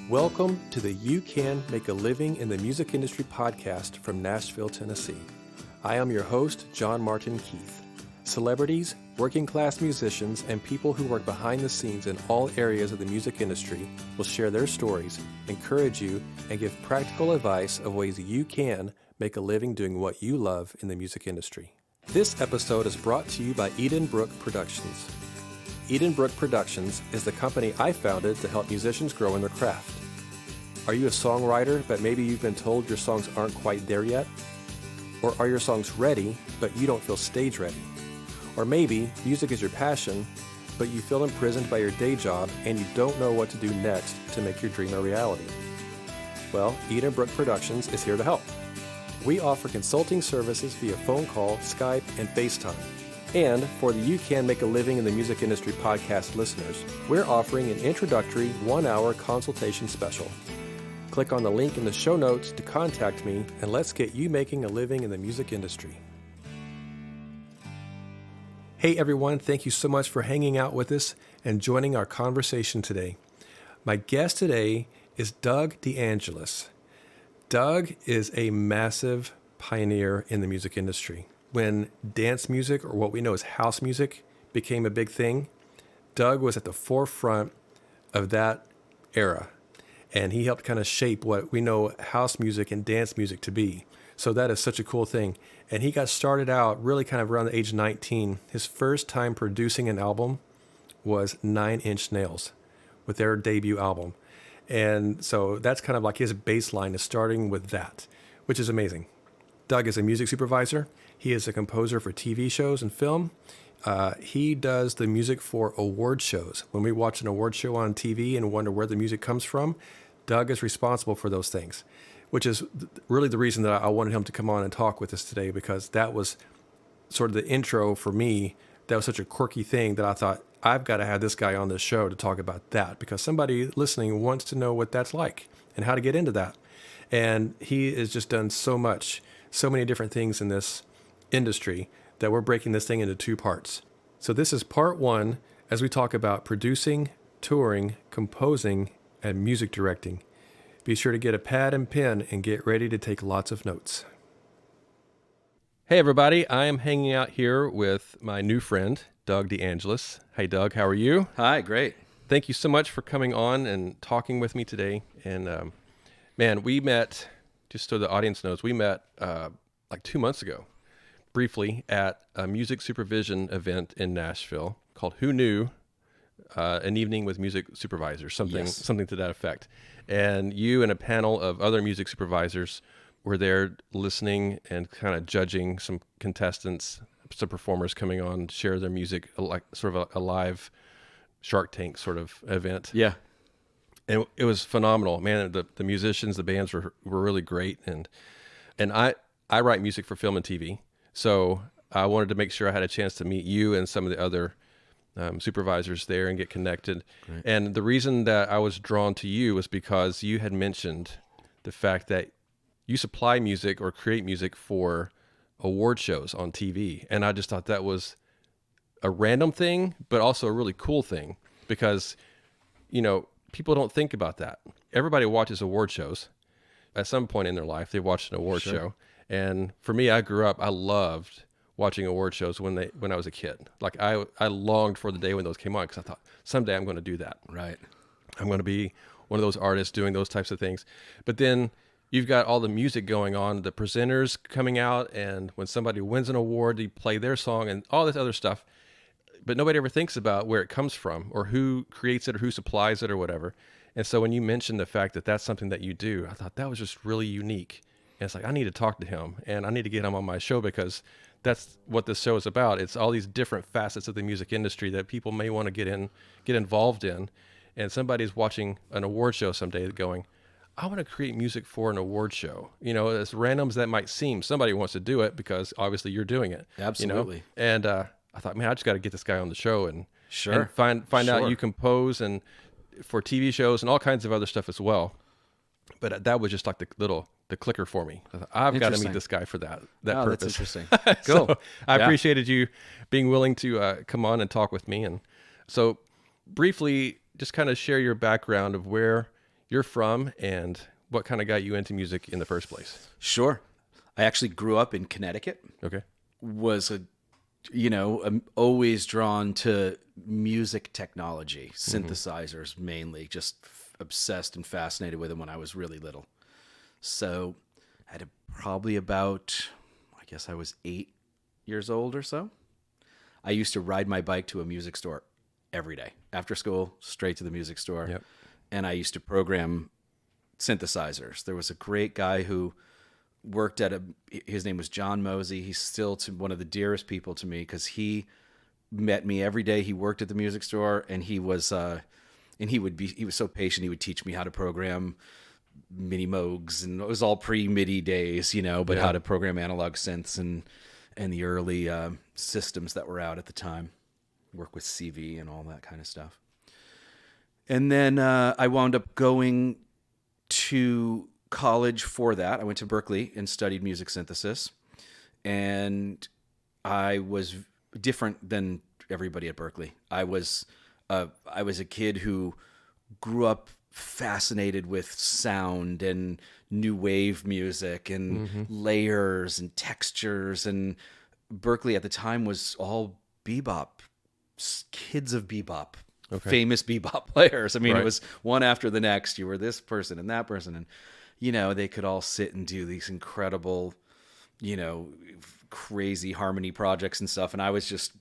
Welcome to the You Can Make a Living in the Music Industry podcast from Nashville, Tennessee. I am your host, John Martin Keith. Celebrities, working class musicians, and people who work behind the scenes in all areas of the music industry will share their stories, encourage you, and give practical advice of ways you can make a living doing what you love in the music industry. This episode is brought to you by Edenbrook Productions. Edenbrook Productions is the company I founded to help musicians grow in their craft. Are you a songwriter, but maybe you've been told your songs aren't quite there yet? Or are your songs ready, but you don't feel stage ready? Or maybe music is your passion, but you feel imprisoned by your day job and you don't know what to do next to make your dream a reality. Well, Edenbrook Productions is here to help. We offer consulting services via phone call, Skype, and FaceTime. And for the You Can Make a Living in the Music Industry podcast listeners, we're offering an introductory 1-hour consultation special. Click on the link in the show notes to contact me, and let's get you making a living in the music industry. Hey everyone, thank you so much for hanging out with us and joining our conversation today. My guest today is Doug DeAngelis. Doug is a massive pioneer in the music industry. When dance music, or what we know as house music, became a big thing, Doug was at the forefront of that era. And he helped kind of shape what we know house music and dance music to be. So that is such a cool thing. And he got started out really kind of around the age of 19. His first time producing an album was 9 Inch Nails with their debut album. And so that's kind of like his baseline is starting with that, which is amazing. Doug is a music supervisor. He is a composer for TV shows and film. He does the music for award shows. When we watch an award show on TV and wonder where the music comes from, Doug is responsible for those things, which is really the reason that I wanted him to come on and talk with us today, because that was sort of the intro for me. That was such a quirky thing that I thought, I've got to have this guy on this show to talk about that, because somebody listening wants to know what that's like and how to get into that. And he has just done so much, so many different things in this industry that we're breaking this thing into 2 parts. So this is part 1 as we talk about producing, touring, composing, and music directing. Be sure to get a pad and pen and get ready to take lots of notes. Hey everybody, I am hanging out here with my new friend, Doug DeAngelis. Hey Doug, how are you? Hi, great. Thank you so much for coming on and talking with me today. And man, we met, just so the audience knows, we met like 2 months ago, briefly at a music supervision event in Nashville called Who Knew? An Evening with Music Supervisors, something to that effect. And you and a panel of other music supervisors were there listening and kind of judging some contestants, some performers coming on to share their music, like sort of a live Shark Tank sort of event. Yeah. And it was phenomenal. Man, the musicians, the bands were really great. And I write music for film and TV. So I wanted to make sure I had a chance to meet you and some of the other supervisors there and get connected. Great. And the reason that I was drawn to you was because you had mentioned the fact that you supply music or create music for award shows on TV. And I just thought that was a random thing, but also a really cool thing, because, you know, people don't think about that. Everybody watches award shows. At some point in their life, they watched an award show. And for me, I grew up, I loved watching award shows when I was a kid. Like I longed for the day when those came on, because I thought, someday I'm going to do that. Right. I'm going to be one of those artists doing those types of things. But then you've got all the music going on, the presenters coming out, and when somebody wins an award, they play their song and all this other stuff. But nobody ever thinks about where it comes from or who creates it or who supplies it or whatever. And so when you mentioned the fact that that's something that you do, I thought that was just really unique. And it's like, I need to talk to him and I need to get him on my show, because that's what this show is about. It's all these different facets of the music industry that people may want to get involved in. And somebody's watching an award show someday going, I want to create music for an award show. You know, as random as that might seem, somebody wants to do it because obviously you're doing it. Absolutely. You know? And I thought, man, I just got to get this guy on the show and find out you compose and for TV shows and all kinds of other stuff as well. But that was just like the clicker for me. I've got to meet this guy for that purpose. That's interesting. Cool. So I appreciated you being willing to come on and talk with me. And so briefly, just kind of share your background of where you're from and what kind of got you into music in the first place? Sure. I actually grew up in Connecticut. Okay. I'm always drawn to music technology, synthesizers mainly, just obsessed and fascinated with them when I was really little. So I had probably about, I guess I was 8 years old or so. I used to ride my bike to a music store every day. After school, straight to the music store. Yep. And I used to program synthesizers. There was a great guy who worked his name was John Mosey. He's still one of the dearest people to me because he met me every day. He worked at the music store, and he was so patient. He would teach me how to program MIDI Moogs, and it was all pre-MIDI days, but how to program analog synths and the early systems that were out at the time. Work with CV and all that kind of stuff. And then I wound up going to college for that. I went to Berklee and studied music synthesis, and I was different than everybody at Berklee. I was a kid who grew up fascinated with sound and new wave music and layers and textures, and Berklee at the time was all bebop, kids of bebop. Okay. Famous bebop players. I mean, It was one after the next. You were this person and that person, and they could all sit and do these incredible, crazy harmony projects and stuff. And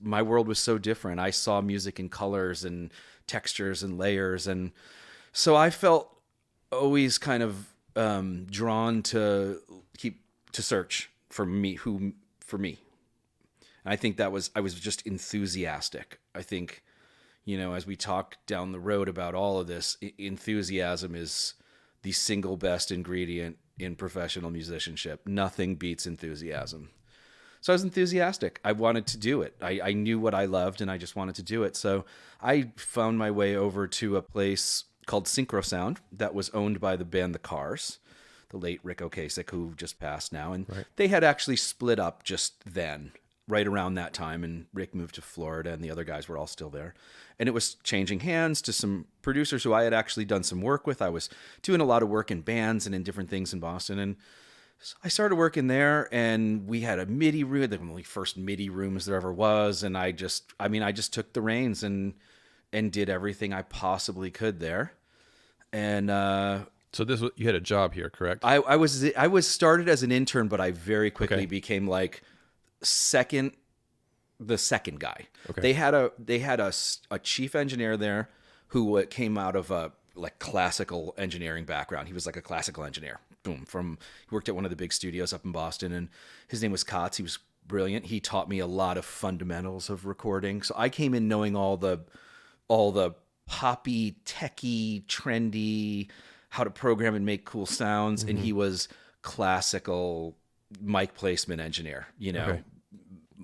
my world was so different. I saw music in colors and textures and layers. And so I felt always kind of drawn to search for me. And I think I was just enthusiastic. I think, as we talk down the road about all of this, enthusiasm is the single best ingredient in professional musicianship. Nothing beats enthusiasm. So I was enthusiastic. I wanted to do it. I knew what I loved, and I just wanted to do it. So I found my way over to a place called Syncro Sound that was owned by the band The Cars, the late Rick Ocasek, who just passed now. And they had actually split up just then, right around that time, and Rick moved to Florida, and the other guys were all still there. And it was changing hands to some producers who I had actually done some work with. I was doing a lot of work in bands and in different things in Boston, and so I started working there, and we had a MIDI room, the only first MIDI rooms there ever was, and I just took the reins and did everything I possibly could there. And so you had a job here, correct? I was started as an intern, but I very quickly became like the second guy. Okay. They had a chief engineer there who came out of a classical engineering background. He was like a classical engineer. Boom. He worked at one of the big studios up in Boston, and his name was Kotz. He was brilliant. He taught me a lot of fundamentals of recording. So I came in knowing all the poppy, techie, trendy, how to program and make cool sounds. And he was classical mic placement engineer,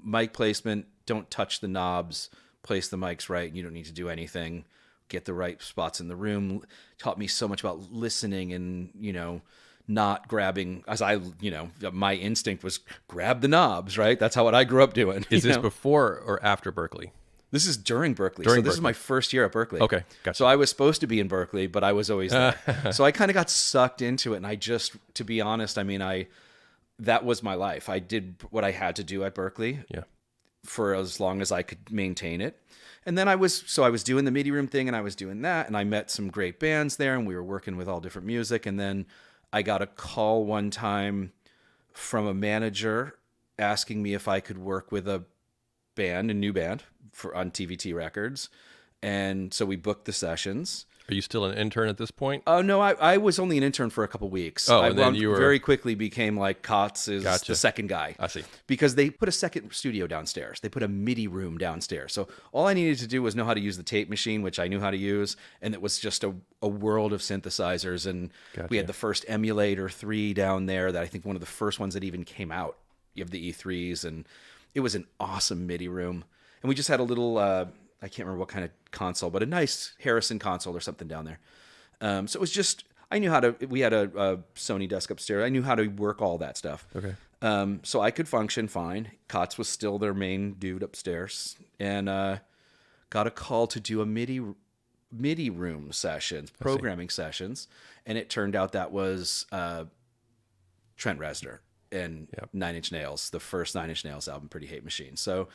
mic placement, don't touch the knobs, place the mics right. And you don't need to do anything, get the right spots in the room. Taught me so much about listening and, not grabbing, my instinct was grab the knobs, right? That's what I grew up doing. Is this before or after Berklee? This is during Berklee. This is my first year at Berklee. Okay, gotcha. So I was supposed to be in Berklee, but I was always there. So I kind of got sucked into it. And to be honest, that was my life. I did what I had to do at Berklee for as long as I could maintain it. And then I was doing the MIDI room thing, and I was doing that, and I met some great bands there, and we were working with all different music. And then I got a call one time from a manager asking me if I could work with a new band on TVT Records. And so we booked the sessions. Are you still an intern at this point? Oh, no, I was only an intern for a couple weeks. Oh, and then you were... very quickly became like Kotz is the second guy. I see. Because they put a second studio downstairs. They put a MIDI room downstairs. So all I needed to do was know how to use the tape machine, which I knew how to use. And it was just a world of synthesizers. And we had the first Emulator 3 down there that I think one of the first ones that even came out. You have the E3s, and it was an awesome MIDI room. And we just had a little... I can't remember what kind of console, but a nice Harrison console or something down there. So it was just, I knew how to, we had a Sony desk upstairs. I knew how to work all that stuff. Okay. So I could function fine. Kotz was still their main dude upstairs, and got a call to do a MIDI MIDI room sessions, programming sessions, and it turned out that was Trent Reznor and Nine Inch Nails, the first Nine Inch Nails album, Pretty Hate Machine. So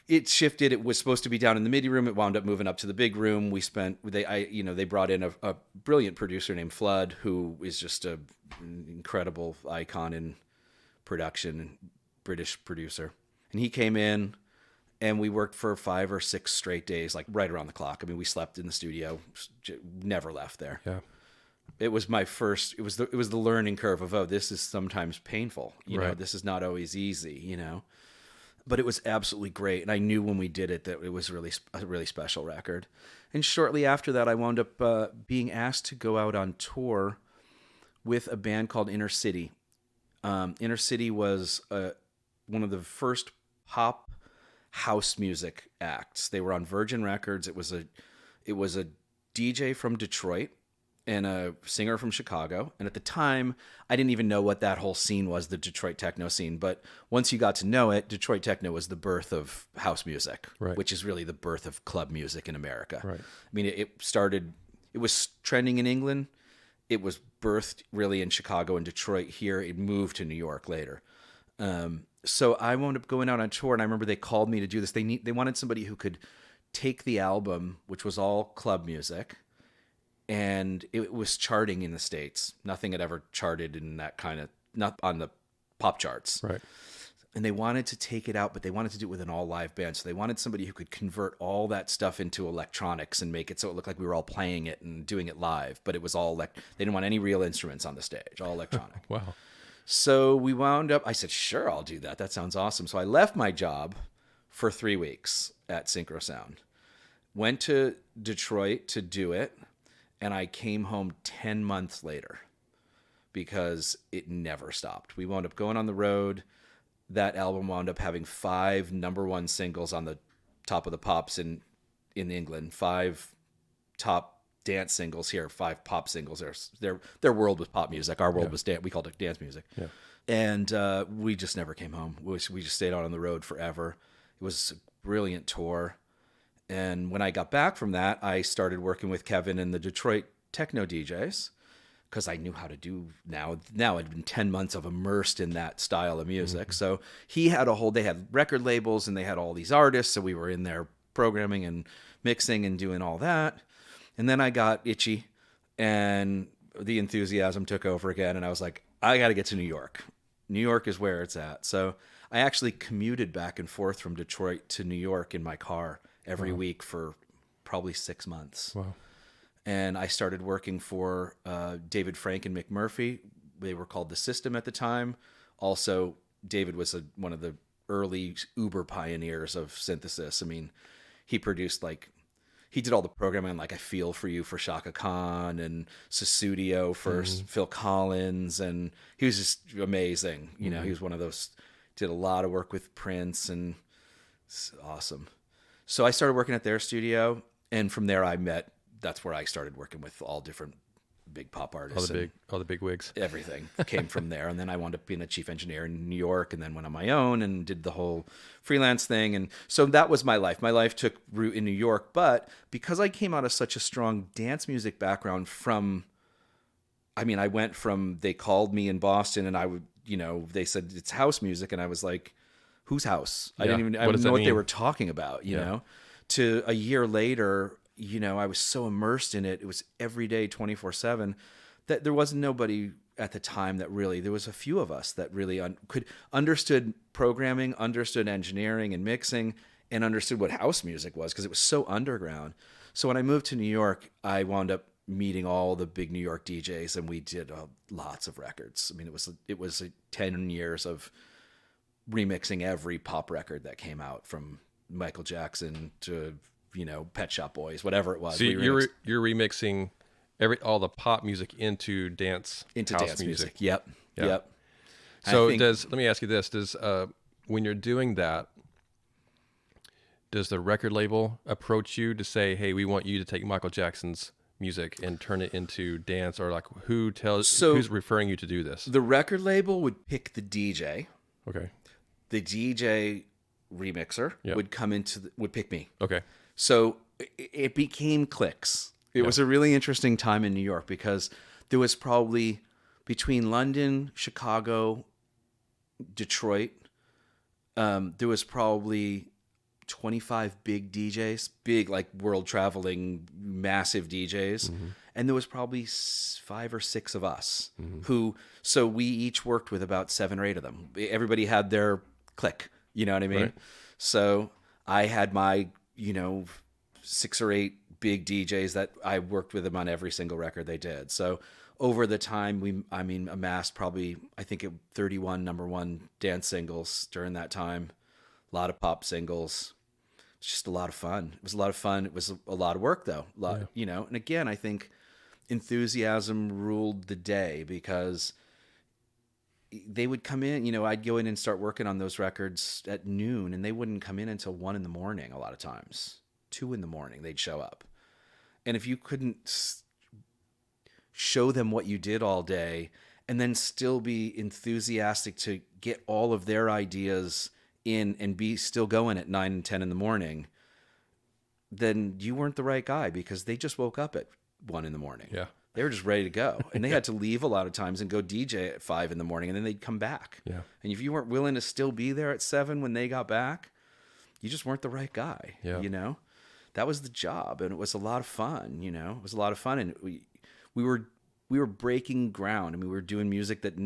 it shifted. It was supposed to be down in the MIDI room. It wound up moving up to the big room. They brought in a brilliant producer named Flood, who is just an incredible icon in production, British producer. And he came in, and we worked for 5 or 6 straight days, like right around the clock. I mean, we slept in the studio, never left there. Yeah. It was my first. It was the learning curve of, oh, this is sometimes painful. You know, Right. this is not always easy. You know. But it was absolutely great, and I knew when we did it that it was a really special record. And shortly after that, I wound up being asked to go out on tour with a band called Inner City. Inner City was one of the first pop house music acts. They were on Virgin Records. It was a DJ from Detroit and a singer from Chicago. And at the time, I didn't even know what that whole scene was, the Detroit techno scene. But once you got to know it, Detroit techno was the birth of house music, Right. which is really the birth of club music in America. Right. I mean, it was trending in England. It was birthed really in Chicago and Detroit here. It moved to New York later. So I wound up going out on tour, and I remember they called me to do this. They wanted somebody who could take the album, which was all club music, and it was charting in the States. Nothing had ever charted in that kind of, not on the pop charts. Right. And they wanted to take it out, but they wanted to do it with an all live band. So they wanted somebody who could convert all that stuff into electronics and make it so it looked like we were all playing it and doing it live. But it was all they didn't want any real instruments on the stage, all electronic. Wow. So we wound up, I said, sure, I'll do that. That sounds awesome. So I left my job for 3 weeks at Syncro Sound, went to Detroit to do it, and I came home 10 months later because it never stopped. We wound up going on the road. That album wound up having 5 #1 singles on the top of the pops in England, 5 top dance singles here, 5 pop singles. Their world was pop music. Our world was dance. We called it dance music. Yeah. And we just never came home. We just stayed out on the road forever. It was a brilliant tour. And when I got back from that, I started working with Kevin and the Detroit techno DJs because I knew how to do now. Now I'd been 10 months of immersed in that style of music. So he had they had record labels and they had all these artists. So we were in there programming and mixing and doing all that. And then I got itchy and the enthusiasm took over again. And I was like, I got to get to New York. New York is where it's at. So I actually commuted back and forth from Detroit to New York in my car every week for probably 6 months. Wow. And I started working for David Frank and Mick Murphy. They were called The System at the time. Also, David was one of the early uber pioneers of synthesis. I mean, he produced he did all the programming on I Feel For You for Shaka Khan and Susudio for Phil Collins. And he was just amazing. You know, he was one of those, did a lot of work with Prince, and it's awesome. So I started working at their studio, and from there that's where I started working with all different big pop artists. All the big wigs. Everything came from there. And then I wound up being a chief engineer in New York, and then went on my own and did the whole freelance thing. And so that was my life. My life took root in New York, but because I came out of such a strong dance music background I went from, they called me in Boston and they said it's house music. And I was like, whose house? I didn't know what they were talking about, you know, to a year later, I was so immersed in it. It was every day, 24/7, that there wasn't nobody at the time that really, there was a few of us that really understood programming, understood engineering and mixing, and understood what house music was, because it was so underground. So when I moved to New York, I wound up meeting all the big New York DJs, and we did lots of records. I mean, it was 10 years of remixing every pop record that came out, from Michael Jackson to Pet Shop Boys, whatever it was. So you're remixing all the pop music into dance music. Yep. So let me ask you this: does when you're doing that, does the record label approach you to say, "Hey, we want you to take Michael Jackson's music and turn it into dance," or who's referring you to do this? The record label would pick the DJ. Okay. The DJ remixer would come would pick me. Okay. So it became clicks. It was a really interesting time in New York because there was probably between London, Chicago, Detroit, there was probably 25 big DJs, big like world traveling, massive DJs. And there was probably 5 or 6 of us so we each worked with about 7 or 8 of them. Everybody had their clique, you know what I mean? Right. So I had my, 6 or 8 big DJs that I worked with them on every single record they did. So over the time, amassed probably, I think 31 number 1 dance singles during that time. A lot of pop singles. It's just a lot of fun. It was a lot of fun. It was a lot of work though. And again, I think enthusiasm ruled the day because they would come in, I'd go in and start working on those records at noon and they wouldn't come in until 1 a.m. a lot of times. 2 a.m. they'd show up. And if you couldn't show them what you did all day and then still be enthusiastic to get all of their ideas in and be still going at 9 and 10 in the morning, then you weren't the right guy because they just woke up at 1 in the morning. Yeah. They were just ready to go. And they had to leave a lot of times and go DJ at 5 in the morning and then they'd come back. Yeah. And if you weren't willing to still be there at 7 when they got back, you just weren't the right guy. Yeah. That was the job. And it was a lot of fun, It was a lot of fun. And we were breaking ground and we were doing music that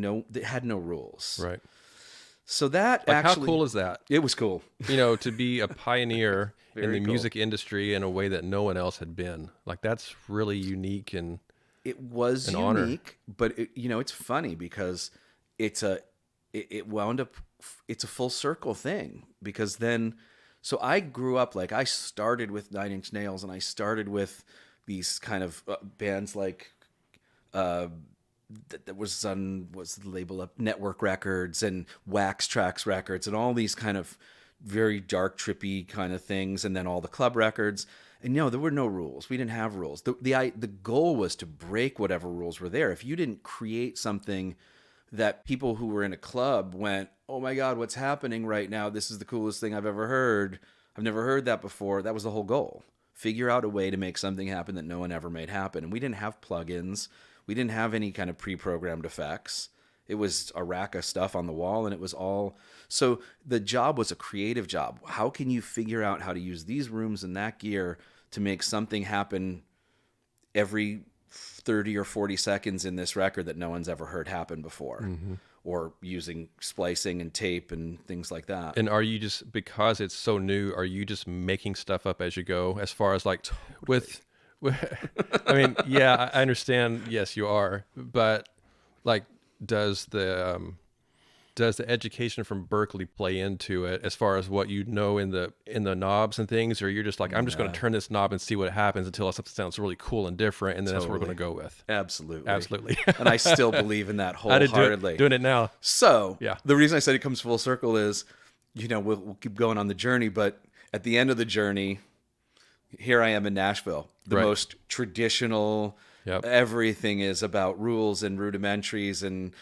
had no rules. Right. So that Like, actually, how cool is that? It was cool. To be a pioneer in the cool. music industry in a way that no one else had been. Like, that's really unique and it was an unique, honor. But it's funny because it wound up, it's a full circle thing because then, so I grew up, like I started with 9 Inch Nails and I started with these kind of bands like, that was on, what's the label up, Network Records and Wax Trax Records and all these kind of very dark, trippy kind of things, and then all the club records. And there were no rules. We didn't have rules. The goal was to break whatever rules were there. If you didn't create something that people who were in a club went, oh my God, what's happening right now? This is the coolest thing I've ever heard. I've never heard that before. That was the whole goal. Figure out a way to make something happen that no one ever made happen. And we didn't have plugins. We didn't have any kind of pre-programmed effects. It was a rack of stuff on the wall, and it was all... So the job was a creative job. How can you figure out how to use these rooms and that gear to make something happen every 30 or 40 seconds in this record that no one's ever heard happen before? Mm-hmm. Or using splicing and tape and things like that. And are you just, because it's so new, are you just making stuff up as you go as far as like with I mean, yeah, I understand. Yes, you are. But like, does the education from Berklee play into it as far as what you know in the knobs and things, or you're just like, I'm just going to turn this knob and see what happens until something sounds really cool and different, and then that's what we're going to go with. Absolutely. And I still believe in that I did wholeheartedly. doing it now. So yeah, the reason I said it comes full circle is, we'll keep going on the journey, but at the end of the journey, here I am in Nashville, the most traditional. Yep. Everything is about rules and rudimentaries, and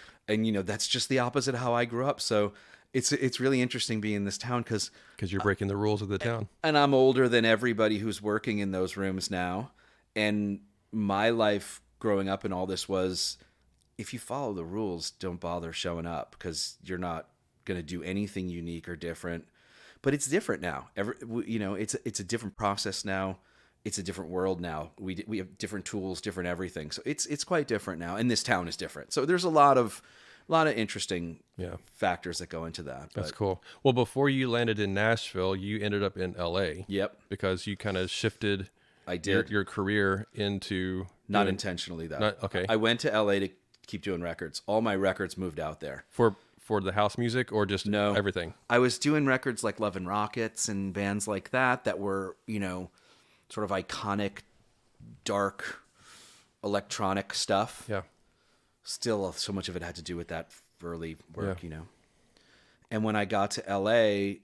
that's just the opposite of how I grew up. So it's really interesting being in this town because you're breaking the rules of the town. And I'm older than everybody who's working in those rooms now. And my life growing up in all this was, if you follow the rules, don't bother showing up because you're not going to do anything unique or different. But it's different now. It's a different process now. It's a different world now. We have different tools, different everything. So it's quite different now. And this town is different. So there's a lot of interesting factors that go into that. That's cool. Well, before you landed in Nashville, you ended up in LA. Yep. Because you kind of shifted your career into... Not intentionally, though. Okay. I went to LA to keep doing records. All my records moved out there. For the house music or just everything? I was doing records like Love and Rockets and bands like that were, sort of iconic, dark, electronic stuff. Yeah. Still, so much of it had to do with that early work, And when I got to LA,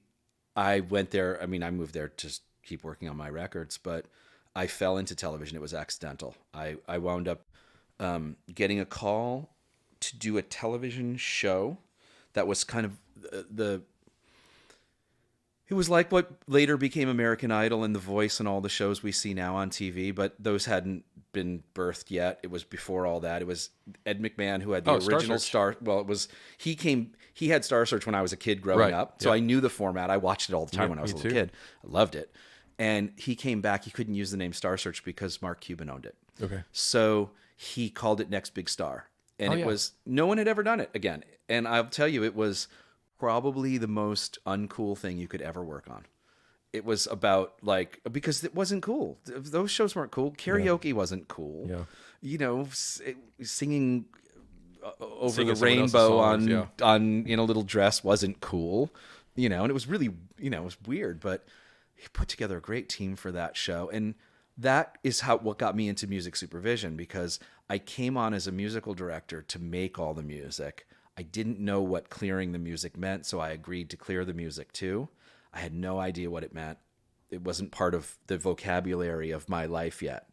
I went there. I mean, I moved there to just keep working on my records, but I fell into television. It was accidental. I wound up getting a call to do a television show that was kind of It was like what later became American Idol and The Voice and all the shows we see now on TV, but those hadn't been birthed yet. It was before all that. It was Ed McMahon who had the original Star. Well, it was he had Star Search when I was a kid growing up, so I knew the format. I watched it all the time when I was a little kid. I loved it. And he came back. He couldn't use the name Star Search because Mark Cuban owned it. Okay. So he called it Next Big Star, and it was no one had ever done it again. And I'll tell you, it was probably the most uncool thing you could ever work on. It was about because it wasn't cool. Those shows weren't cool. Karaoke wasn't cool. Yeah. You know, singing over the rainbow on in a little dress wasn't cool. You know, and it was really, it was weird, but he put together a great team for that show. And that is what got me into music supervision, because I came on as a musical director to make all the music. I didn't know what clearing the music meant, so I agreed to clear the music too. I had no idea what it meant. It wasn't part of the vocabulary of my life yet.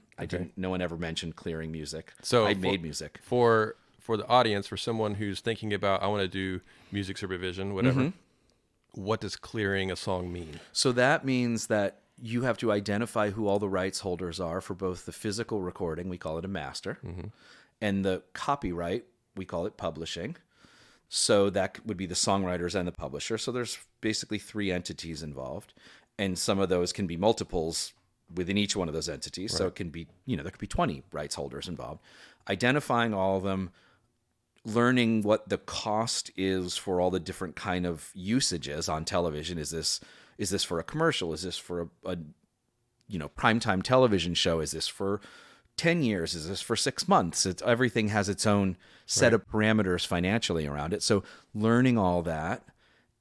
No one ever mentioned clearing music. So I made music. For the audience, for someone who's thinking about, I want to do music supervision, whatever, what does clearing a song mean? So that means that you have to identify who all the rights holders are for both the physical recording, we call it a master, and the copyright, we call it publishing. So that would be the songwriters and the publisher. So there's basically 3 entities involved, and some of those can be multiples within each one of those entities. Right. So it can be, there could be 20 rights holders involved. Identifying all of them, learning what the cost is for all the different kind of usages on television. Is this for a commercial? Is this for a primetime television show? Is this for 10 years? Is this for 6 months? Everything has its own set of parameters financially around it. So learning all that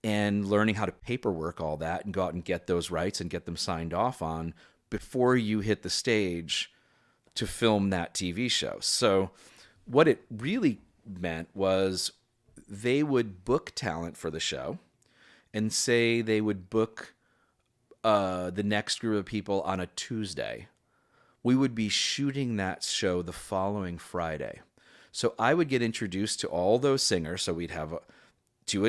and learning how to paperwork all that and go out and get those rights and get them signed off on before you hit the stage to film that TV show. So what it really meant was they would book talent for the show, and say they would book the next group of people on a Tuesday. We would be shooting that show the following Friday. So I would get introduced to all those singers. So we'd have two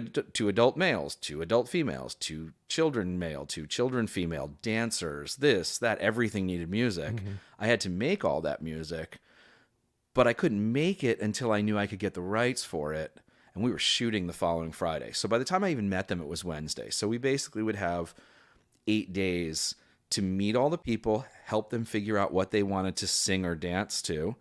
adult males, 2 adult females, 2 children male, 2 children female, dancers, this, that, everything needed music. I had to make all that music, but I couldn't make it until I knew I could get the rights for it. And we were shooting the following Friday. So by the time I even met them, it was Wednesday. So we basically would have 8 days to meet all the people, help them figure out what they wanted to sing or dance to,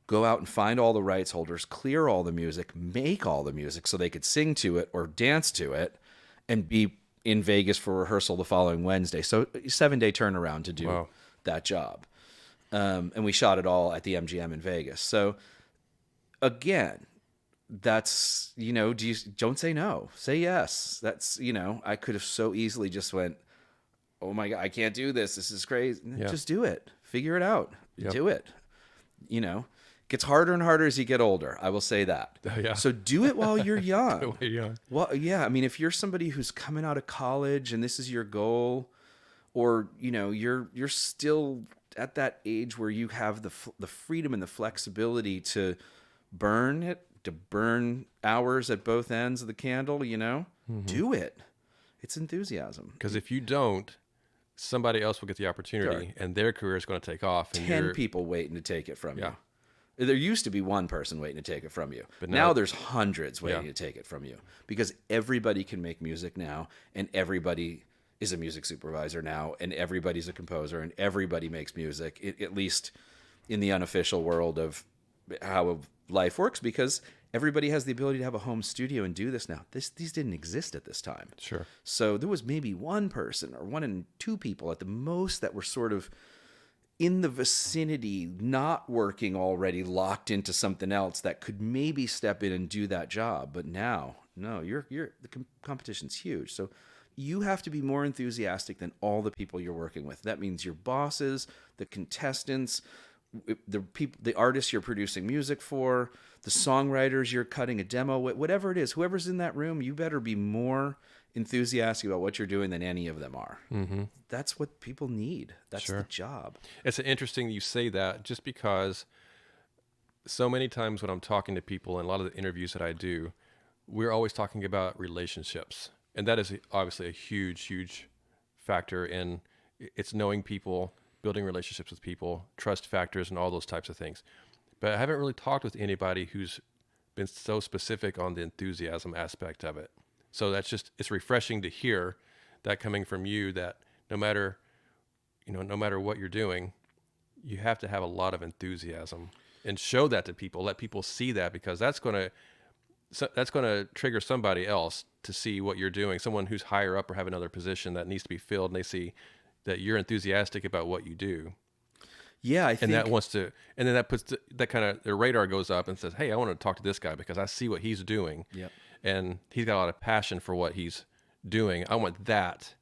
go out and find all the rights holders, clear all the music, make all the music so they could sing to it or dance to it, and be in Vegas for rehearsal the following Wednesday. So a 7-day turnaround to do that job. And we shot it all at the MGM in Vegas. So again, that's, don't say no, say yes. That's, I could have so easily just went, oh my God, I can't do this. This is crazy. Just do it. Figure it out. Do it. Gets harder and harder as you get older. I will say that. So do it while you're young. Well, yeah. I mean, if you're somebody who's coming out of college and this is your goal, or, you're still at that age where you have the freedom and the flexibility to burn hours at both ends of the candle, do it. It's enthusiasm. Because if you don't, somebody else will get the opportunity and their career is going to take off. And 10 people waiting to take it from you. There used to be one person waiting to take it from you. But now there's hundreds waiting to take it from you, because everybody can make music now, and everybody is a music supervisor now, and everybody's a composer, and everybody makes music, at least in the unofficial world of how life works, because everybody has the ability to have a home studio and do this now. These didn't exist at this time. Sure. So there was maybe one person or 1 and 2 people at the most that were sort of in the vicinity, not working already, locked into something else that could maybe step in and do that job. But now, no, the competition's huge. So you have to be more enthusiastic than all the people you're working with. That means your bosses, the contestants, the people, the artists you're producing music for, the songwriters you're cutting a demo with, whatever it is, whoever's in that room, you better be more enthusiastic about what you're doing than any of them are. That's what people need. That's the job. It's interesting you say that, just because so many times when I'm talking to people and a lot of the interviews that I do, we're always talking about relationships. And that is obviously a huge, huge factor in it's knowing people, building relationships with people, trust factors, and all those types of things. But I haven't really talked with anybody who's been so specific on the enthusiasm aspect of it. So it's refreshing to hear that coming from you, that no matter what you're doing, you have to have a lot of enthusiasm and show that to people, let people see that, because that's going to trigger somebody else to see what you're doing, someone who's higher up or have another position that needs to be filled, and they see that you're enthusiastic about what you do. Yeah, I think, and then that puts that kind of, their radar goes up and says, hey, I want to talk to this guy because I see what he's doing. Yep. And he's got a lot of passion for what he's doing. I want that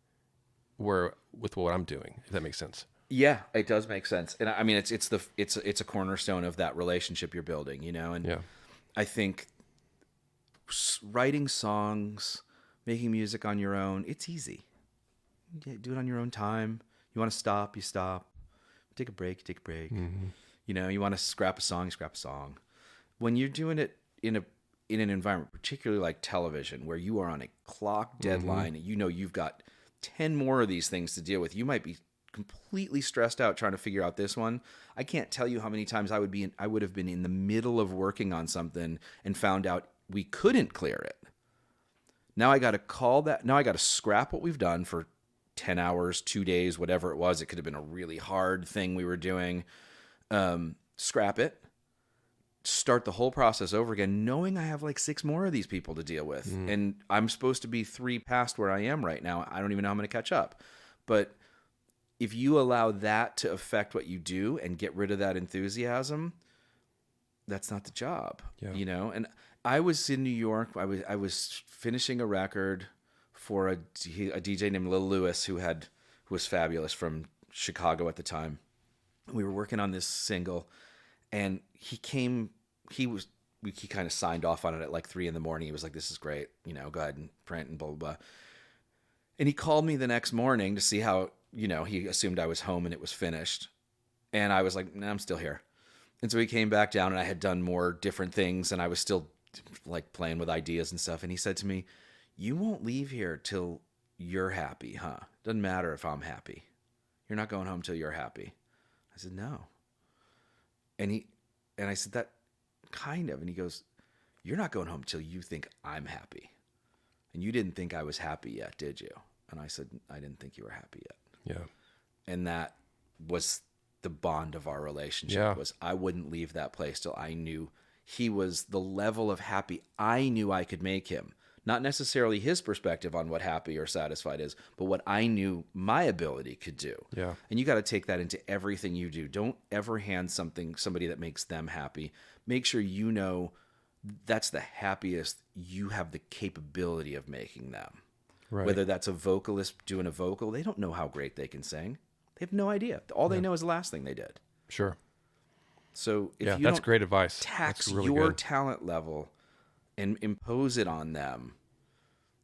with what I'm doing, if that makes sense. Yeah, it does make sense. And I mean, it's a cornerstone of that relationship you're building, and yeah. I think writing songs, making music on your own, it's easy. You do it on your own time. You want to stop, you stop. Take a break, you take a break. Mm-hmm. You want to scrap a song, you scrap a song. When you're doing it in an environment, particularly like television, where you are on a clock deadline, and you've got 10 more of these things to deal with, you might be completely stressed out trying to figure out this one. I can't tell you how many times I would have been in the middle of working on something and found out we couldn't clear it. Now I got to scrap what we've done for 10 hours, 2 days, whatever it was. It could have been a really hard thing we were doing. Scrap it, start the whole process over again, knowing I have like 6 more of these people to deal with. And I'm supposed to be 3 past where I am right now. I don't even know how I'm going to catch up. But if you allow that to affect what you do and get rid of that enthusiasm, that's not the job, And I was in New York. I was finishing a record for a DJ named Lil Lewis, who was fabulous, from Chicago at the time. We were working on this single, and he kind of signed off on it at like 3 a.m. He was like, "This is great, go ahead and print and blah, blah, blah." And he called me the next morning to see how, he assumed I was home and it was finished. And I was like, "Nah, I'm still here." And so he came back down, and I had done more different things, and I was still like playing with ideas and stuff. And he said to me, "You won't leave here till you're happy, huh? Doesn't matter if I'm happy. You're not going home till you're happy." I said, "No." And I said, "That kind of." And he goes, "You're not going home till you think I'm happy. And you didn't think I was happy yet, did you?" And I said, "I didn't think you were happy yet." Yeah. And that was the bond of our relationship. Yeah. Was I wouldn't leave that place till I knew he was the level of happy I knew I could make him. Not necessarily his perspective on what happy or satisfied is, but what I knew my ability could do. Yeah. And you got to take that into everything you do. Don't ever hand somebody that makes them happy. Make sure you know that's the happiest you have the capability of making them. Right. Whether that's a vocalist doing a vocal, they don't know how great they can sing. They have no idea. All they know is the last thing they did. Sure. So if you that's don't great advice. tax That's really your good. talent level and impose it on them,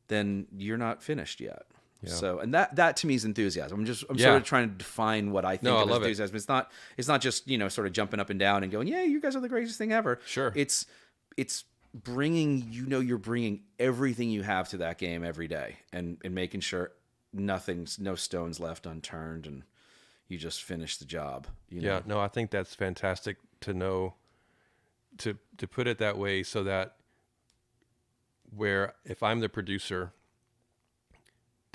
then you're not finished yet. Yeah. So, and that to me is enthusiasm. I'm Yeah. sort of trying to define what I think No, I of as love it. enthusiasm. It's not just, sort of jumping up and down and going, "Yeah, you guys are the greatest thing ever." Sure. It's bringing, you're bringing everything you have to that game every day, and making sure no stones left unturned, and you just finish the job. Yeah, no, I think that's fantastic to know, to put it that way, so that where if I'm the producer,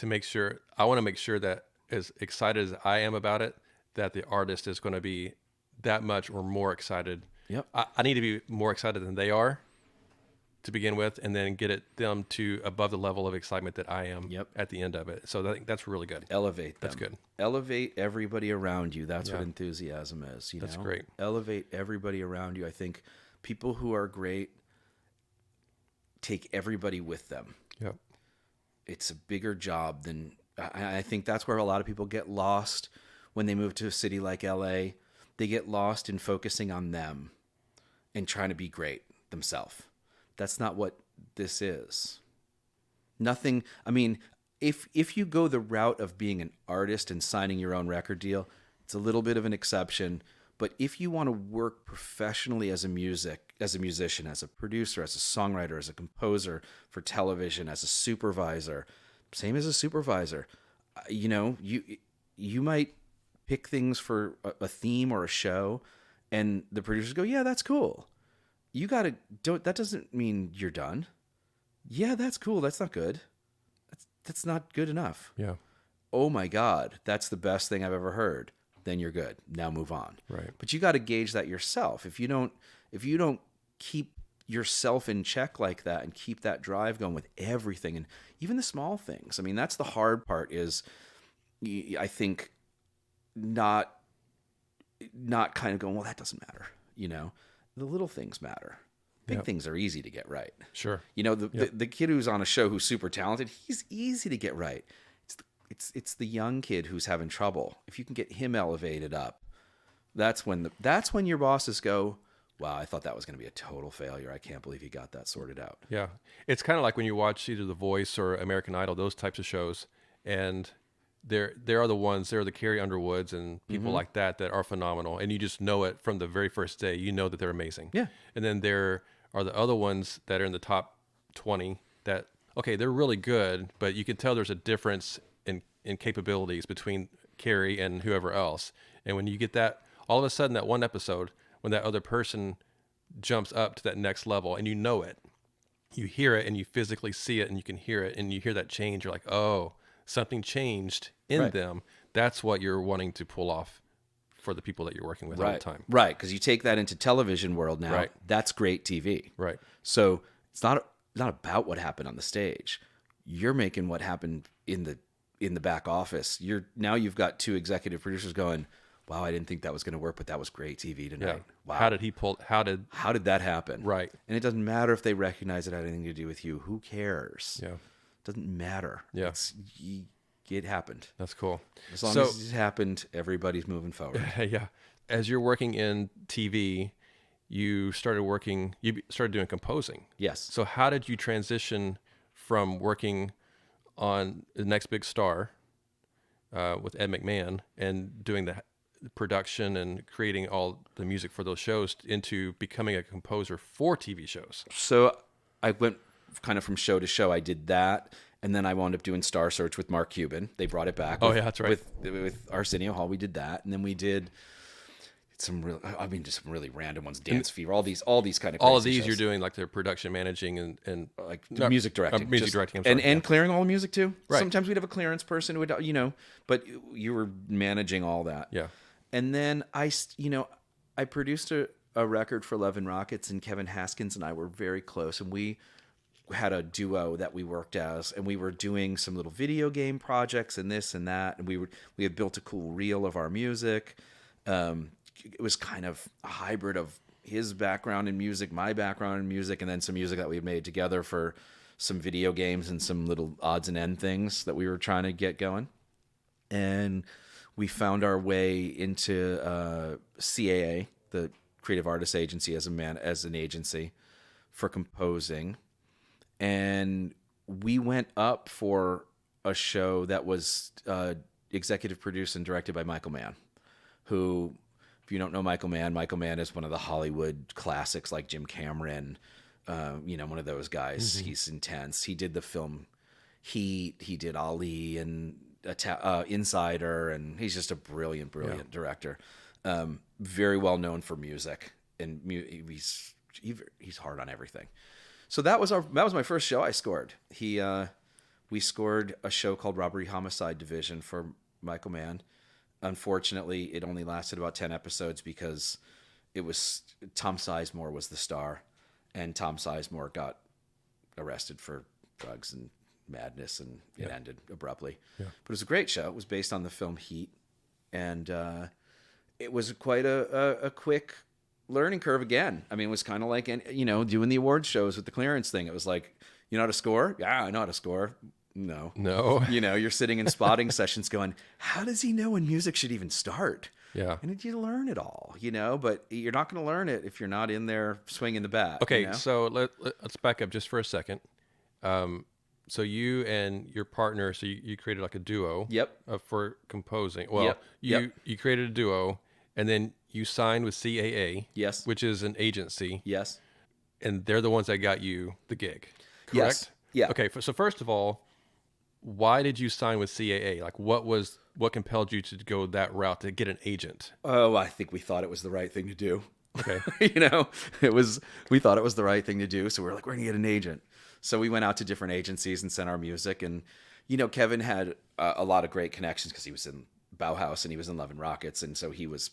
I want to make sure that as excited as I am about it, that the artist is going to be that much or more excited. Yep. I need to be more excited than they are to begin with, and then get them to above the level of excitement that I am at the end of it. So I think that's really good. Elevate them. That's good. Elevate everybody around you. That's what Yeah. enthusiasm is. That's great. Elevate everybody around you. I think people who are great take everybody with them. Yep. It's a bigger job than, I think that's where a lot of people get lost when they move to a city like LA. They get lost in focusing on them and trying to be great themselves. That's not what this is. Nothing. I mean, if you go the route of being an artist and signing your own record deal, it's a little bit of an exception. But if you want to work professionally as a musician, as a producer, as a songwriter, as a composer for television, as a supervisor, same as a supervisor, you might pick things for a theme or a show, and the producers go, yeah, that's cool. That doesn't mean you're done. Yeah, that's cool. That's not good. That's not good enough. Yeah. Oh my God, that's the best thing I've ever heard. Then you're good. Now move on. Right. But you got to gauge that yourself. If you don't keep yourself in check like that and keep that drive going with everything and even the small things. I mean, that's the hard part is, I think, not kind of going, well, that doesn't matter. The little things matter. Big things are easy to get right. Sure. The kid who's on a show who's super talented, he's easy to get right. It's the young kid who's having trouble. If you can get him elevated up, that's when your bosses go, wow, I thought that was going to be a total failure. I can't believe he got that sorted out. Yeah. It's kind of like when you watch either The Voice or American Idol, those types of shows, and there are the Carrie Underwoods and people like that are phenomenal, and you just know it from the very first day. You know that they're amazing. Yeah. And then there are the other ones that are in the top 20 that, okay, they're really good, but you can tell there's a difference in capabilities between Carrie and whoever else. And when you get that, all of a sudden that one episode, when that other person jumps up to that next level and you know it, you hear it and you physically see it and you can hear it and you hear that change, you're like, oh, something changed in them. That's what you're wanting to pull off for the people that you're working with all the time. Right, because you take that into television world now. Right. That's great TV. Right. So it's not about what happened on the stage. You're making what happened in the back office. You've got two executive producers going, wow, I didn't think that was going to work, but that was great TV tonight. Yeah. Wow. How did that happen? Right. And it doesn't matter if they recognize it had anything to do with you. Who cares? Yeah. It doesn't matter. Yeah. It happened. That's cool. As long as it happened, everybody's moving forward. Yeah. As you're working in TV, you started doing composing. Yes. So how did you transition from working on The Next Big Star with Ed McMahon and doing the production and creating all the music for those shows into becoming a composer for TV shows? So I went kind of from show to show. I did that, and then I wound up doing Star Search with Mark Cuban. They brought it back. Yeah, that's right. With Arsenio Hall, we did that, and then we did some really random ones. Dance Fever, all these kind of crazy all of these shows. You're doing like the production managing and like music directing, directing, and clearing all the music too. Right. Sometimes we'd have a clearance person who would, but you were managing all that. Yeah. And then I produced a record for Love and Rockets, and Kevin Haskins and I were very close, and we had a duo that we worked as, and we were doing some little video game projects and this and that, and we had built a cool reel of our music. It was kind of a hybrid of his background in music, my background in music, and then some music that we had made together for some video games and some little odds and end things that we were trying to get going. And we found our way into CAA, the Creative Artists Agency, as an agency for composing. And we went up for a show that was executive produced and directed by Michael Mann, who, if you don't know Michael Mann is one of the Hollywood classics like Jim Cameron, one of those guys. Mm-hmm. He's intense. He did the film Heat. He did Ali and Insider, and he's just a brilliant director. Very well known for music, and he's hard on everything. So that was my first show I scored. We scored a show called Robbery Homicide Division for Michael Mann. Unfortunately, it only lasted about 10 episodes because Tom Sizemore was the star, and Tom Sizemore got arrested for drugs and madness, and it ended abruptly. Yeah. But it was a great show. It was based on the film Heat, and it was quite a quick learning curve again. I mean, it was kind of like, doing the awards shows with the clearance thing. It was like, you know how to score? Yeah, I know how to score. No. You're sitting in spotting sessions going, how does he know when music should even start? Yeah. And you learn it all, but you're not going to learn it if you're not in there swinging the bat. Okay, so let's back up just for a second. So you and your partner, so you created like a duo. Yep. For composing. Well, you created a duo, and then you signed with CAA. Yes. Which is an agency. Yes. And they're the ones that got you the gig, correct? Yes. Yeah. Okay, so first of all, why did you sign with CAA? Like, what compelled you to go that route to get an agent? Oh, I think we thought it was the right thing to do. Okay. We thought it was the right thing to do. So we're like, we're going to get an agent. So we went out to different agencies and sent our music. And, Kevin had a lot of great connections because he was in Bauhaus and he was in Love and Rockets. And so he was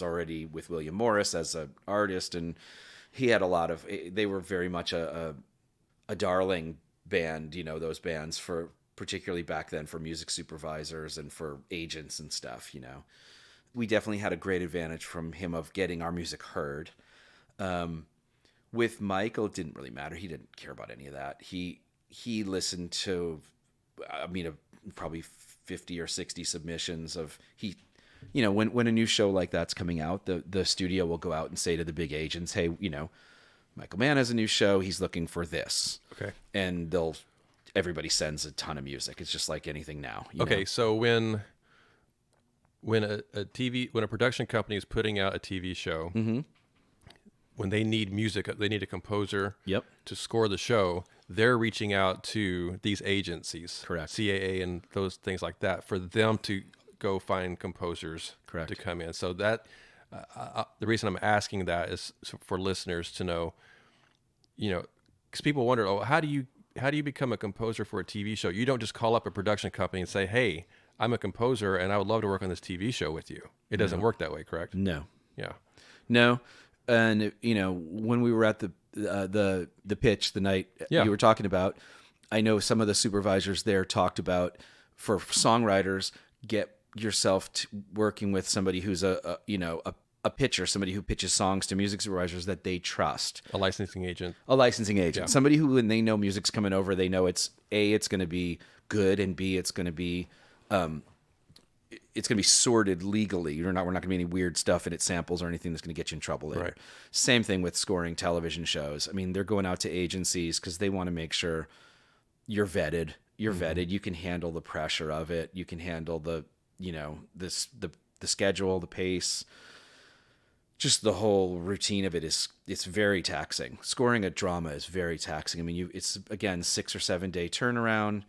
already with William Morris as an artist. And he had they were very much a darling band, those bands for particularly back then for music supervisors and for agents and stuff, We definitely had a great advantage from him of getting our music heard. With Michael, it didn't really matter. He didn't care about any of that. He listened to, probably 50 or 60 submissions of when a new show like that's coming out, the studio will go out and say to the big agents, hey, Michael Mann has a new show. He's looking for this. Okay. And everybody sends a ton of music. It's just like anything now. Okay. So when a production company is putting out a TV show, Mm-hmm. when they need music, they need a composer Yep. to score the show, they're reaching out to these agencies, Correct. CAA and those things like that, for them to go find composers Correct. to come in. So that the reason I'm asking that is for listeners to know, because people wonder, how do you become a composer for a TV show? You don't just call up a production company and say, hey, I'm a composer and I would love to work on this TV show with you. It doesn't work that way, correct? No. Yeah. No. And when we were at the pitch the night Yeah. you were talking about, I know some of the supervisors there talked about, for songwriters, get yourself working with somebody who's a pitcher, somebody who pitches songs to music supervisors that they trust. A licensing agent. Yeah. Somebody who, when they know music's coming over, they know it's going to be good, and B, it's going to be sorted legally. We're not going to be any weird stuff in it, samples or anything that's going to get you in trouble later. Right. Same thing with scoring television shows. I mean, they're going out to agencies because they want to make sure you're vetted. You're vetted. You can handle the pressure of it. You can handle the schedule, the pace. Just the whole routine of it's very taxing. Scoring a drama is very taxing. I mean, it's again 6 or 7 day turnaround,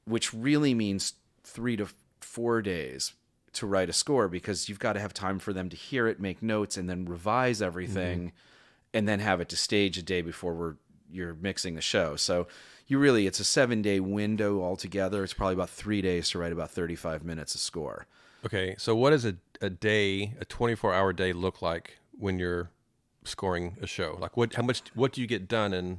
which really means 3 to 4 days to write a score, because you've got to have time for them to hear it, make notes, and then revise everything, and then have it to stage a day before you're mixing the show. So it's a 7 day window altogether. It's probably about 3 days to write about 35 minutes of score. Okay, so what does a 24-hour day look like when you're scoring a show? Like what do you get done, and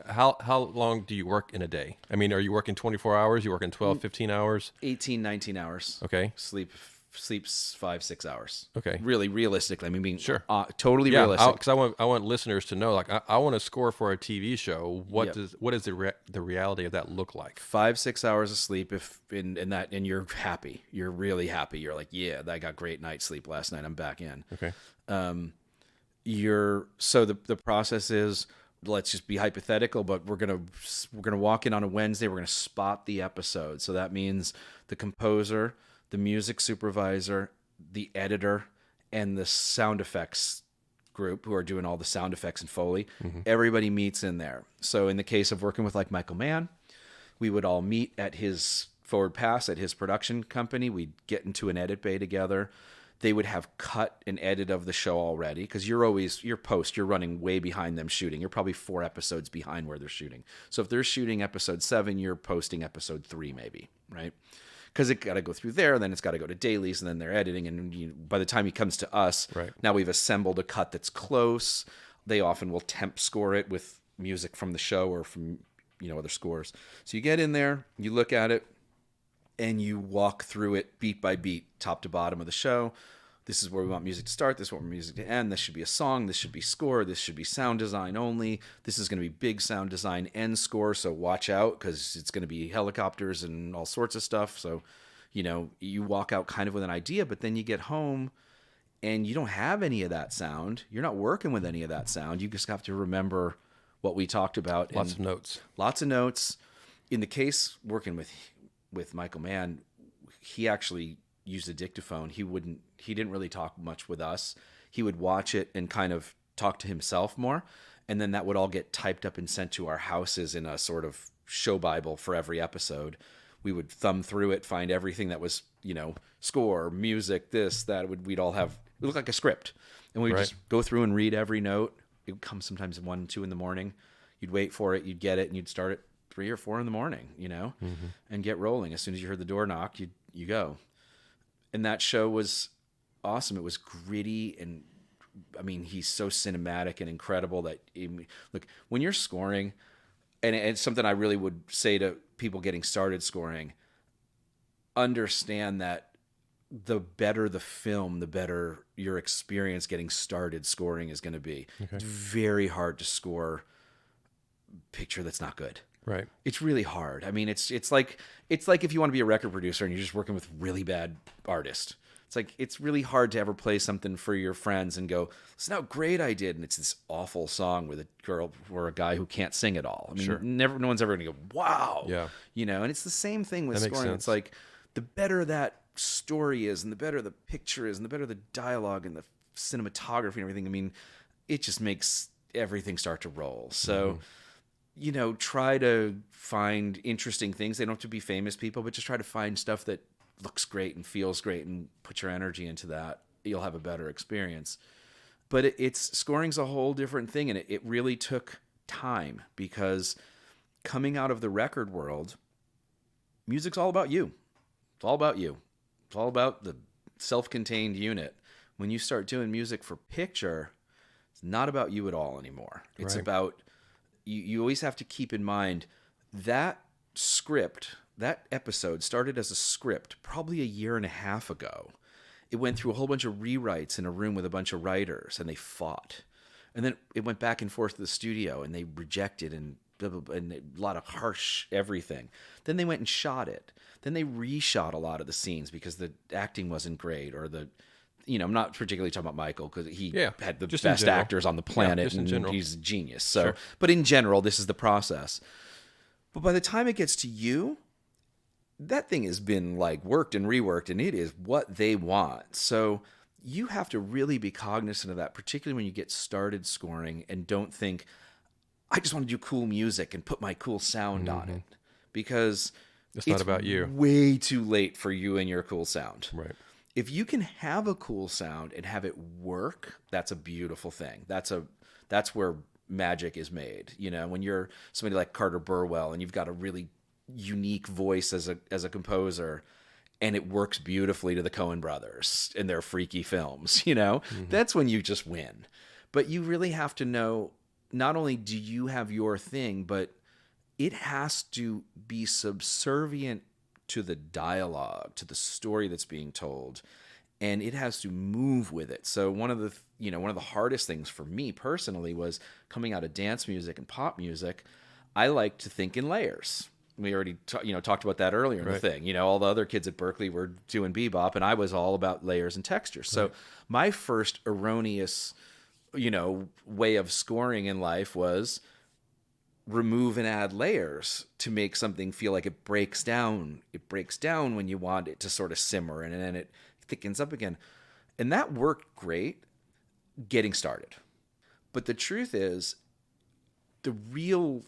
how long do you work in a day? I mean, are you working 24 hours? You working 12, 15 hours? 18, 19 hours. Okay. Sleeps 5-6 hours. Okay. Really realistically, I mean, being sure. Totally realistic. Because I want listeners to know, like, I want to score for a TV show. What does the reality of that look like? 5-6 hours of sleep, and you're happy. You're really happy. You're like, yeah, I got great night's sleep last night. I'm back in. Okay. So the process is, let's just be hypothetical, but we're gonna walk in on a Wednesday. We're gonna spot the episode. So that means the composer, the music supervisor, the editor, and the sound effects group who are doing all the sound effects and Foley. Everybody meets in there. So in the case of working with like Michael Mann, we would all meet at his forward pass at his production company. We'd get into an edit bay together. They would have cut an edit of the show already, because you're running way behind them shooting. You're probably 4 episodes behind where they're shooting. So if they're shooting episode 7, you're posting episode 3 maybe, right? Because it got to go through there, then it's got to go to dailies, and then they're editing. And by the time he comes to us, right, now we've assembled a cut that's close. They often will temp score it with music from the show or from other scores. So you get in there, you look at it, and you walk through it beat by beat, top to bottom of the show. This is where we want music to start. This is where we want music to end. This should be a song. This should be score. This should be sound design only. This is going to be big sound design and score, so watch out, because it's going to be helicopters and all sorts of stuff. So, you walk out kind of with an idea, but then you get home and you don't have any of that sound. You're not working with any of that sound. You just have to remember what we talked about. Lots of notes. Lots of notes. In the case working with Michael Mann, he actually used a dictaphone. He didn't really talk much with us. He would watch it and kind of talk to himself more, and then that would all get typed up and sent to our houses in a sort of show Bible for every episode. We would thumb through it, find everything that was, score, music, this, that. We'd all have, it looked like a script. And we'd just go through and read every note. It would come sometimes at 1, 2 in the morning. You'd wait for it, you'd get it, and you'd start at 3 or 4 in the morning, and get rolling. As soon as you heard the door knock, you go. And that show was awesome. It was gritty, and I mean, he's so cinematic and incredible that, look, when you're scoring, and it's something I really would say to people getting started scoring, understand that the better the film, the better your experience getting started scoring is going to be. Okay. It's very hard to score a picture that's not good. Right. It's really hard. I mean, it's like if you want to be a record producer and you're just working with really bad artists. It's like, it's really hard to ever play something for your friends and go, listen how great I did. And it's this awful song with a girl or a guy who can't sing at all. I mean, no one's ever going to go, wow. Yeah. And it's the same thing with scoring. It's like, the better that story is, and the better the picture is, and the better the dialogue and the cinematography and everything, I mean, it just makes everything start to roll. So, try to find interesting things. They don't have to be famous people, but just try to find stuff that looks great and feels great, and put your energy into that. You'll have a better experience. But scoring's a whole different thing, and it really took time, because coming out of the record world, music's all about you. It's all about you. It's all about the self-contained unit. When you start doing music for picture, it's not about you at all anymore. It's about, you always have to keep in mind that script, that episode started as a script probably 1.5 years ago. It went through a whole bunch of rewrites in a room with a bunch of writers, and they fought. And then it went back and forth to the studio, and they rejected and blah, blah, blah, and a lot of harsh everything. Then they went and shot it. Then they reshot a lot of the scenes because the acting wasn't great, or I'm not particularly talking about Michael, because he had the best actors on the planet, and he's a genius. So, But in general, this is the process. But by the time it gets to you, that thing has been like worked and reworked, and it is what they want. So you have to really be cognizant of that, particularly when you get started scoring, and don't think, I just want to do cool music and put my cool sound on it, because it's not about you. Way too late for you and your cool sound. Right. If you can have a cool sound and have it work, that's a beautiful thing. That's where magic is made. When you're somebody like Carter Burwell and you've got a really unique voice as a composer, and it works beautifully to the Coen brothers and their freaky films, that's when you just win. But you really have to know, not only do you have your thing, but it has to be subservient to the dialogue, to the story that's being told, and it has to move with it. So one of the hardest things for me personally was coming out of dance music and pop music. I like to think in layers. We already talked about that earlier in the thing. All the other kids at Berklee were doing bebop, and I was all about layers and textures. So my first erroneous way of scoring in life was remove and add layers to make something feel like it breaks down. It breaks down when you want it to sort of simmer, and then it thickens up again. And that worked great getting started. But the truth is, the real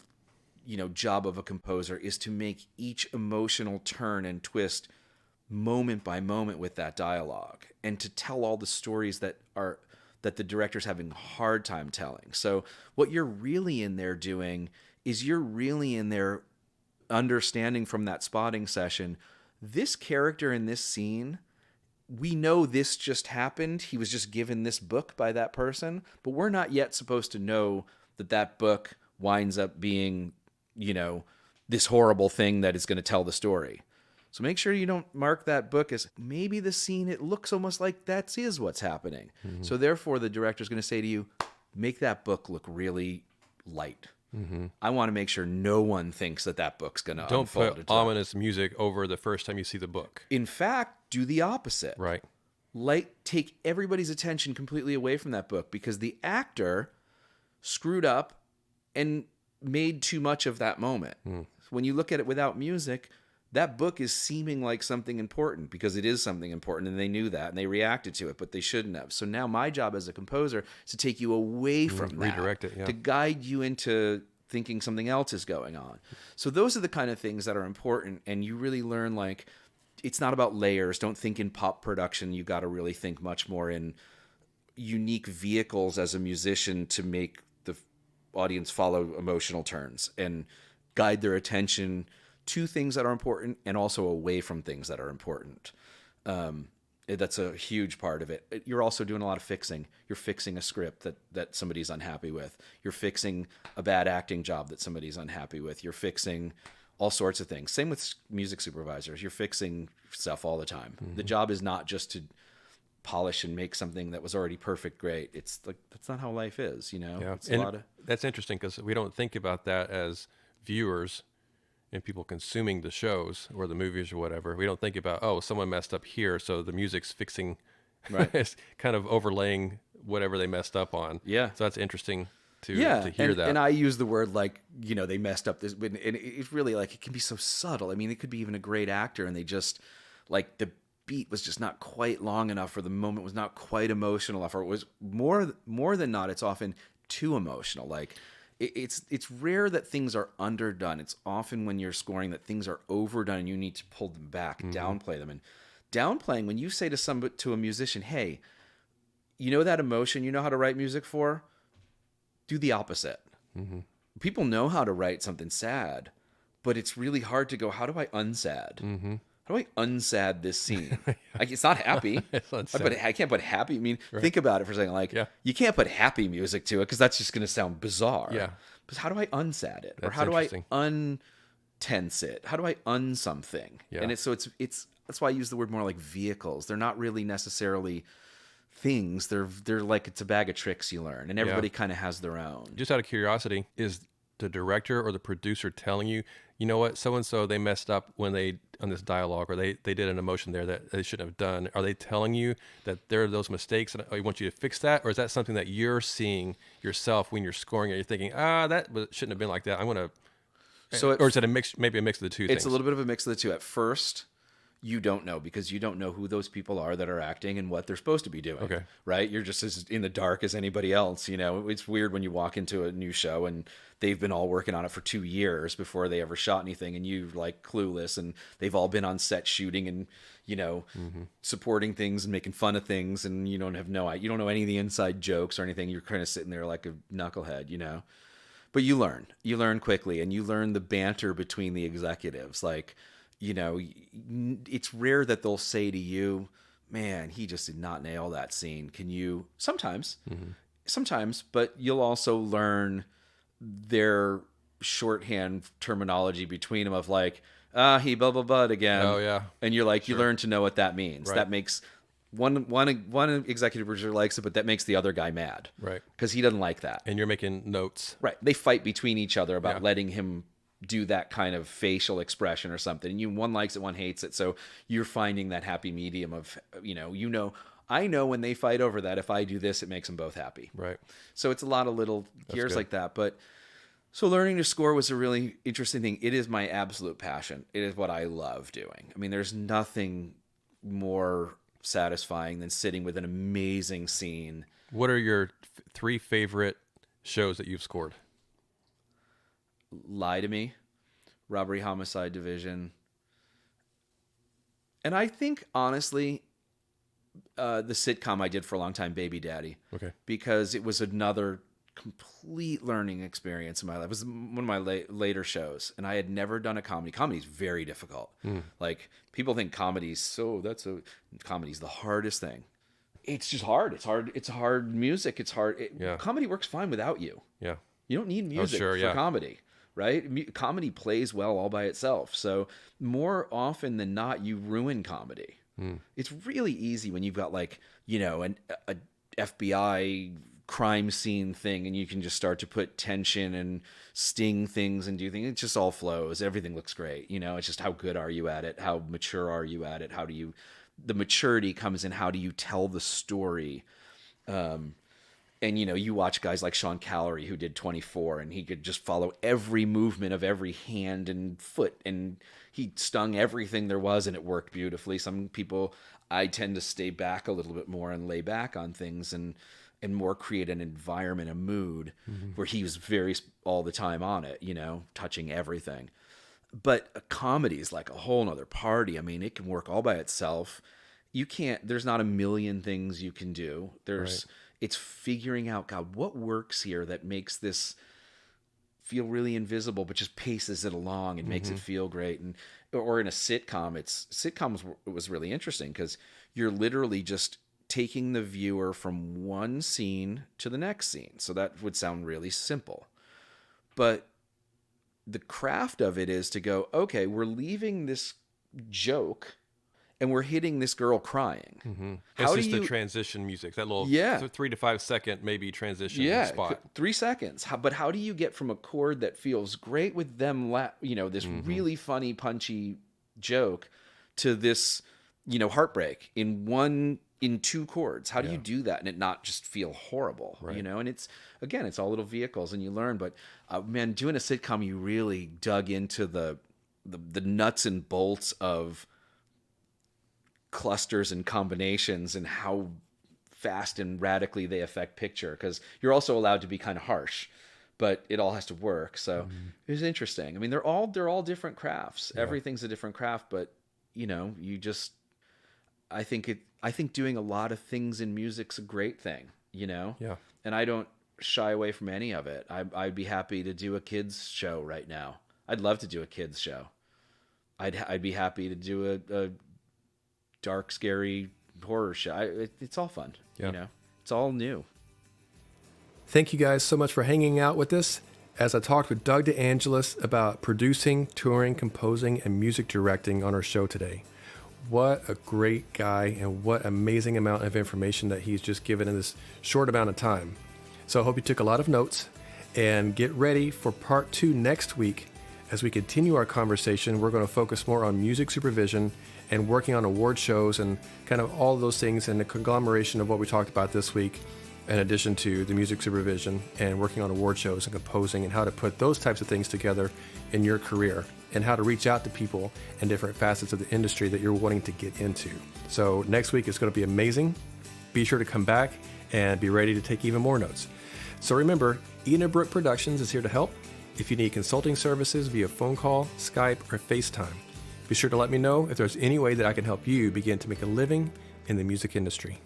job of a composer is to make each emotional turn and twist moment by moment with that dialogue, and to tell all the stories that the director's having a hard time telling. So what you're really in there doing is you're really in there understanding from that spotting session, this character in this scene, we know this just happened. He was just given this book by that person, but we're not yet supposed to know that book winds up being, this horrible thing that is going to tell the story. So make sure you don't mark that book as maybe the scene, it looks almost like that is what's happening. Mm-hmm. So therefore, the director's going to say to you, make that book look really light. Mm-hmm. I want to make sure no one thinks that book's going to unfold. Don't put ominous music over the first time you see the book. In fact, do the opposite. Right. Take everybody's attention completely away from that book, because the actor screwed up and made too much of that moment. Mm. When you look at it without music, that book is seeming like something important, because it is something important, and they knew that, and they reacted to it, but they shouldn't have. So now my job as a composer is to take you away from that. Redirect it, to guide you into thinking something else is going on. So those are the kind of things that are important, and you really learn, like, it's not about layers. Don't think in pop production. You got to really think much more in unique vehicles as a musician to make the audience follow emotional turns and guide their attention to things that are important and also away from things that are important. That's a huge part of it. You're also doing a lot of fixing. You're fixing a script that somebody's unhappy with. You're fixing a bad acting job that somebody's unhappy with. You're fixing all sorts of things. Same with music supervisors. You're fixing stuff all the time. The job is not just to polish and make something that was already perfect great. It's like, that's not how life is, you know? Yeah. It's That's interesting because we don't think about that as viewers and people consuming the shows or the movies or whatever. We don't think about, oh, someone messed up here, so the music's fixing, Right. it's kind of overlaying whatever they messed up on. Yeah. So that's interesting to hear and, that. And I use the word like, you know, they messed up this, and it's really like, it can be so subtle. I mean, it could be even a great actor and they just, like, the beat was just not quite long enough, or the moment was not quite emotional enough, or it was more than not, it's often too emotional. Like, it's rare that things are underdone. It's often when you're scoring that things are overdone and you need to pull them back, downplay them. And downplaying, when you say to a musician, hey, you know that emotion you know how to write music for? Do the opposite. People know how to write something sad, but it's really hard to go, how do I unsad? How do I unsad this scene? It's not happy. I can't put happy. I mean, think about it for a second. Like, you can't put happy music to it because that's just going to sound bizarre. Yeah. But how do I unsad it? Or That's how do I interesting. untense it? How do I something? Yeah. And it's that's why I use the word more like vehicles. They're not really necessarily things. They're like, it's a bag of tricks you learn, and everybody kind of has their own. Just out of curiosity, is the director or the producer telling you, you know what, so-and-so, they messed up when they, on this dialogue, or they did an emotion there that they shouldn't have done? Are they telling you that there are those mistakes and I want you to fix that? Or is that something that you're seeing yourself when you're scoring it? You're thinking, that shouldn't have been like that. I'm going to... or is it maybe a mix of the two things? It's a little bit of a mix of the two. At first, you don't know, because you don't know who those people are that are acting and what they're supposed to be doing. Okay. Right? You're just as in the dark as anybody else. You know, it's weird when you walk into a new show and they've been all working on it for 2 years before they ever shot anything, and you're like clueless, and they've all been on set shooting and, you know, supporting things and making fun of things, and you don't know any of the inside jokes or anything. You're kind of sitting there like a knucklehead, you know. But you learn quickly, and you learn the banter between the executives. Like, you know, it's rare that they'll say to you, man, he just did not nail that scene. Can you? Sometimes, but you'll also learn their shorthand terminology between them of like, he blah, blah, blah again. Oh, yeah. And you're like, you learn to know what that means. Right. That makes one executive producer likes it, but that makes the other guy mad. Right. Because he doesn't like that. And you're making notes. Right. They fight between each other about letting him do that kind of facial expression or something. And one likes it, one hates it. So you're finding that happy medium of, I know when they fight over that, if I do this, it makes them both happy. Right. So it's a lot of little gears good. like that. But so learning to score was a really interesting thing. It is my absolute passion. It is what I love doing. I mean, there's nothing more satisfying than sitting with an amazing scene. What are your 3 favorite shows that you've scored? Lie to Me, Robbery Homicide Division. And I think, honestly, the sitcom I did for a long time, Baby Daddy. Okay. Because it was another complete learning experience in my life. It was one of my later shows, and I had never done a comedy. Comedy's very difficult. Like, people think comedy's comedy's the hardest thing. It's just hard. It's hard music. It's hard. Comedy works fine without you. Yeah. You don't need music for comedy, right? Comedy plays well all by itself. So more often than not, you ruin comedy. It's really easy when you've got like, a FBI crime scene thing, and you can just start to put tension and sting things and do things. It just all flows. Everything looks great. It's just how good are you at it? How mature are you at it? The maturity comes in, how do you tell the story? And, you watch guys like Sean Callery, who did 24, and he could just follow every movement of every hand and foot, and he stung everything there was, and it worked beautifully. Some people, I tend to stay back a little bit more and lay back on things and and more create an environment, a mood where he was very all the time on it, touching everything. But a comedy is like a whole nother party. I mean, it can work all by itself. There's not a million things you can do. It's figuring out, God, what works here that makes this feel really invisible, but just paces it along and makes it feel great. Or in a sitcom, sitcoms was really interesting because you're literally just taking the viewer from one scene to the next scene. So that would sound really simple. But the craft of it is to go, okay, we're leaving this joke and we're hitting this girl crying. It's just the transition music, that little 3 to 5 second maybe transition spot. 3 seconds. But how do you get from a chord that feels great with them, this really funny, punchy joke to this, heartbreak in 2 chords? How do you do that and it not just feel horrible? And it's all little vehicles and you learn. But man, doing a sitcom, you really dug into the nuts and bolts of clusters and combinations and how fast and radically they affect picture, because you're also allowed to be kind of harsh, but it all has to work. So it was interesting. I mean, they're all different crafts. Everything's a different craft, but I think doing a lot of things in music's a great thing, and I don't shy away from any of it. I'd be happy to do a kids show right now. I'd love to do a kids show. I'd be happy to do a dark, scary horror show. It's all fun. It's all new. Thank you guys so much for hanging out with us as I talked with Doug DeAngelis about producing, touring, composing, and music directing on our show today. What a great guy, and what amazing amount of information that he's just given in this short amount of time. So I hope you took a lot of notes, and get ready for part 2 next week. As we continue our conversation, we're going to focus more on music supervision and working on award shows and kind of all of those things, and the conglomeration of what we talked about this week, in addition to the music supervision and working on award shows and composing, and how to put those types of things together in your career, and how to reach out to people in different facets of the industry that you're wanting to get into. So next week is going to be amazing. Be sure to come back and be ready to take even more notes. So remember, Ena Brook Productions is here to help. If you need consulting services via phone call, Skype, or FaceTime, be sure to let me know if there's any way that I can help you begin to make a living in the music industry.